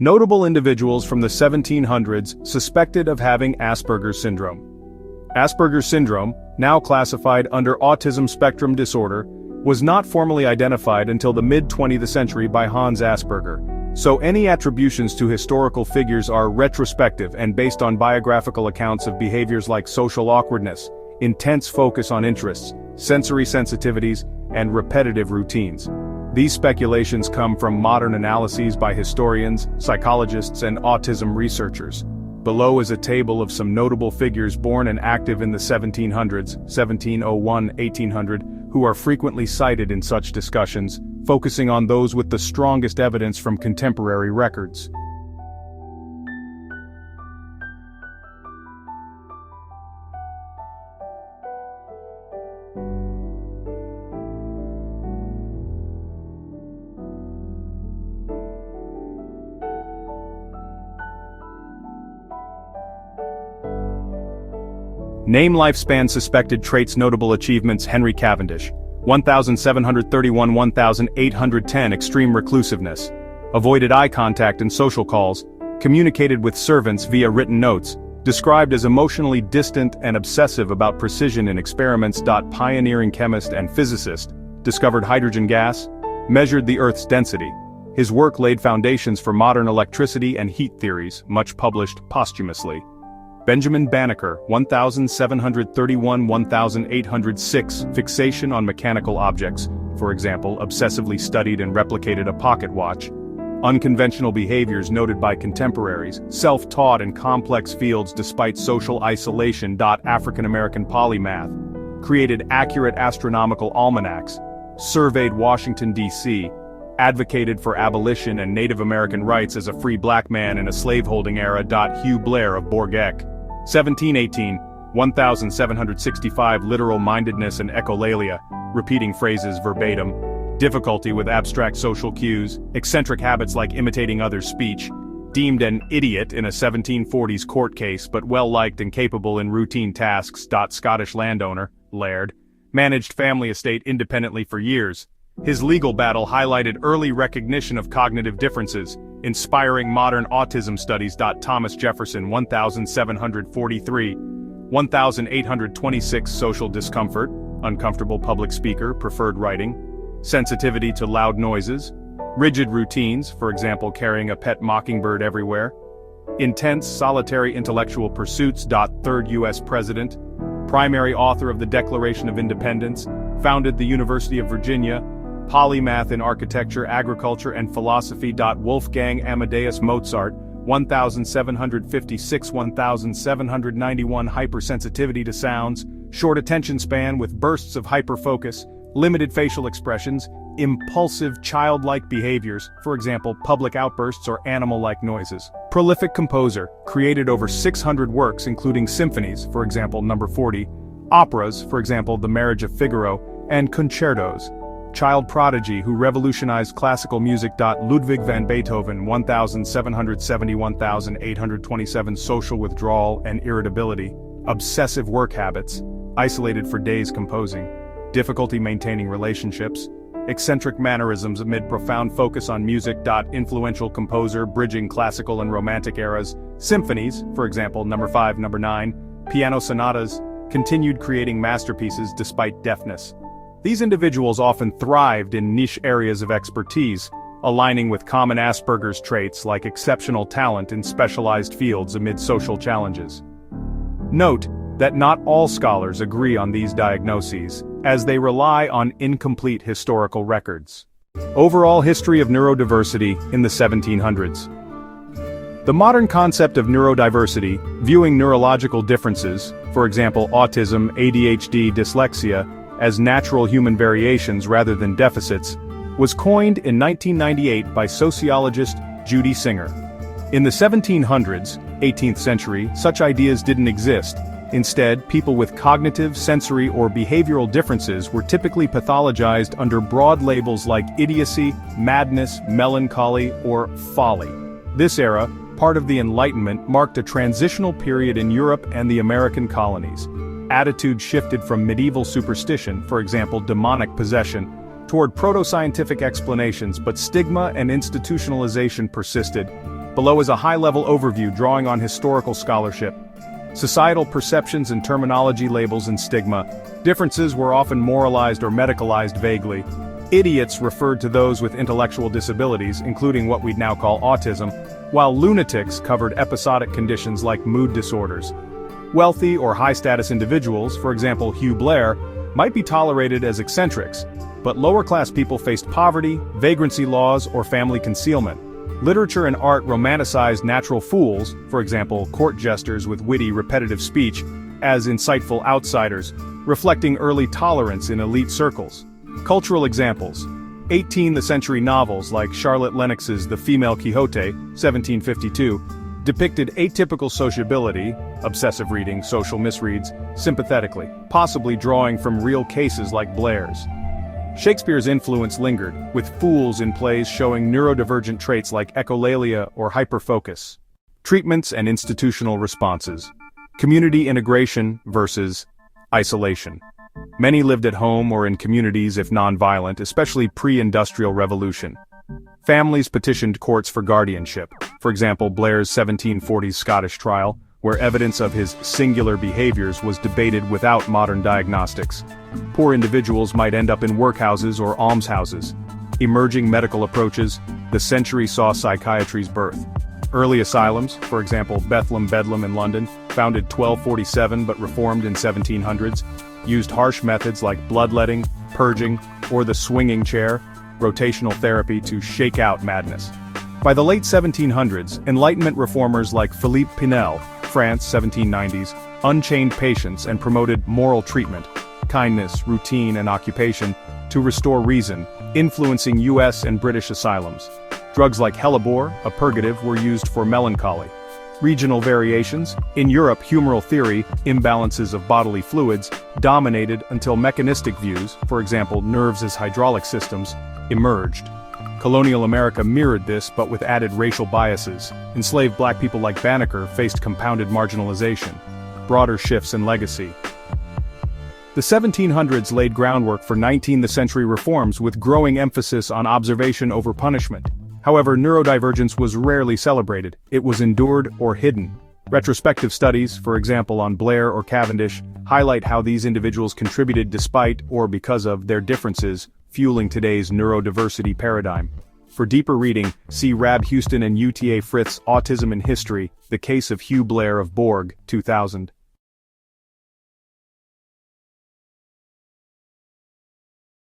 Notable individuals from the 1700s suspected of having Asperger's syndrome. Asperger's syndrome, now classified under autism spectrum disorder, was not formally identified until the mid-20th century by Hans Asperger, so any attributions to historical figures are retrospective and based on biographical accounts of behaviors like social awkwardness, intense focus on interests, sensory sensitivities, and repetitive routines. These speculations come from modern analyses by historians, psychologists, and autism researchers. Below is a table of some notable figures born and active in the 1700s, 1701-1800, who are frequently cited in such discussions, focusing on those with the strongest evidence from contemporary records. Name lifespan suspected traits notable achievements Henry Cavendish, 1731-1810 extreme reclusiveness, avoided eye contact and social calls, communicated with servants via written notes, described as emotionally distant and obsessive about precision in experiments. Pioneering chemist and physicist, discovered hydrogen gas, measured the Earth's density. His work laid foundations for modern electricity and heat theories, much published posthumously. Benjamin Banneker, 1731-1806, fixation on mechanical objects, for example, obsessively studied and replicated a pocket watch. Unconventional behaviors noted by contemporaries, self-taught in complex fields despite social isolation. African-American polymath, created accurate astronomical almanacs, surveyed Washington, D.C., advocated for abolition and Native American rights as a free black man in a slaveholding era. Hugh Blair of Borgec, 1718, 1765 literal-mindedness and echolalia, repeating phrases verbatim, difficulty with abstract social cues, eccentric habits like imitating others' speech, deemed an idiot in a 1740s court case but well-liked and capable in routine tasks. Scottish landowner, Laird, managed family estate independently for years. His legal battle highlighted early recognition of cognitive differences, inspiring modern autism studies. Thomas Jefferson, 1743, 1826 social discomfort, uncomfortable public speaker, preferred writing, sensitivity to loud noises, rigid routines, for example carrying a pet mockingbird everywhere, intense solitary intellectual pursuits. Third U.S. President, primary author of the Declaration of Independence, founded the University of Virginia, polymath in architecture, agriculture, and philosophy. Wolfgang Amadeus Mozart, 1756-1791 hypersensitivity to sounds, short attention span with bursts of hyperfocus, limited facial expressions, impulsive childlike behaviors, for example public outbursts or animal-like noises. Prolific composer, created over 600 works including symphonies, for example number 40, operas, for example The Marriage of Figaro, and concertos. Child prodigy who revolutionized classical music. Ludwig van Beethoven, 1770-1827 social withdrawal and irritability, obsessive work habits, isolated for days composing, difficulty maintaining relationships, eccentric mannerisms amid profound focus on music. Influential composer bridging classical and romantic eras, symphonies, for example number 5, number 9, piano sonatas, continued creating masterpieces despite deafness. These individuals often thrived in niche areas of expertise, aligning with common Asperger's traits like exceptional talent in specialized fields amid social challenges. Note that not all scholars agree on these diagnoses, as they rely on incomplete historical records. Overall history of neurodiversity in the 1700s. The modern concept of neurodiversity, viewing neurological differences, for example autism, ADHD, dyslexia, as natural human variations rather than deficits, was coined in 1998 by sociologist Judy Singer. In the 1700s, 18th century, such ideas didn't exist. Instead, people with cognitive, sensory, or behavioral differences were typically pathologized under broad labels like idiocy, madness, melancholy, or folly. This era, part of the Enlightenment, marked a transitional period in Europe and the American colonies. Attitudes shifted from medieval superstition, for example demonic possession, toward proto-scientific explanations, but stigma and institutionalization persisted. Below is a high-level overview drawing on historical scholarship. Societal perceptions and terminology, labels and stigma. Differences were often moralized or medicalized vaguely. Idiots referred to those with intellectual disabilities, including what we'd now call autism, while lunatics covered episodic conditions like mood disorders. Wealthy or high-status individuals, for example Hugh Blair, might be tolerated as eccentrics, but lower-class people faced poverty, vagrancy laws, or family concealment. Literature and art romanticized natural fools, for example court jesters with witty, repetitive speech, as insightful outsiders, reflecting early tolerance in elite circles. Cultural examples. 18th century novels like Charlotte Lennox's The Female Quixote, 1752, depicted atypical sociability, obsessive reading, social misreads, sympathetically, possibly drawing from real cases like Blair's. Shakespeare's influence lingered, with fools in plays showing neurodivergent traits like echolalia or hyperfocus. Treatments and institutional responses. Community integration versus isolation. Many lived at home or in communities if non-violent, especially pre-industrial revolution. Families petitioned courts for guardianship, for example Blair's 1740s Scottish trial, where evidence of his singular behaviors was debated without modern diagnostics. Poor individuals might end up in workhouses or almshouses. Emerging medical approaches, the century saw psychiatry's birth. Early asylums, for example Bethlehem Bedlam in London, founded 1247 but reformed in 1700s, used harsh methods like bloodletting, purging, or the swinging chair, rotational therapy to shake out madness. By the late 1700s, Enlightenment reformers like Philippe Pinel, France 1790s, unchained patients and promoted moral treatment, kindness, routine and occupation, to restore reason, influencing US and British asylums. Drugs like hellebore, a purgative, were used for melancholy. Regional variations. In Europe, humoral theory, imbalances of bodily fluids, dominated until mechanistic views, for example nerves as hydraulic systems, emerged. Colonial America mirrored this but with added racial biases. Enslaved black people like Banneker faced compounded marginalization. Broader shifts in legacy. The 1700s laid groundwork for 19th century reforms with growing emphasis on observation over punishment. However, neurodivergence was rarely celebrated. It was endured or hidden. Retrospective studies, for example on Blair or Cavendish, highlight how these individuals contributed despite or because of their differences, fueling today's neurodiversity paradigm. For deeper reading, see Rab Houston and UTA Frith's Autism in History, The Case of Hugh Blair of Borg, 2000.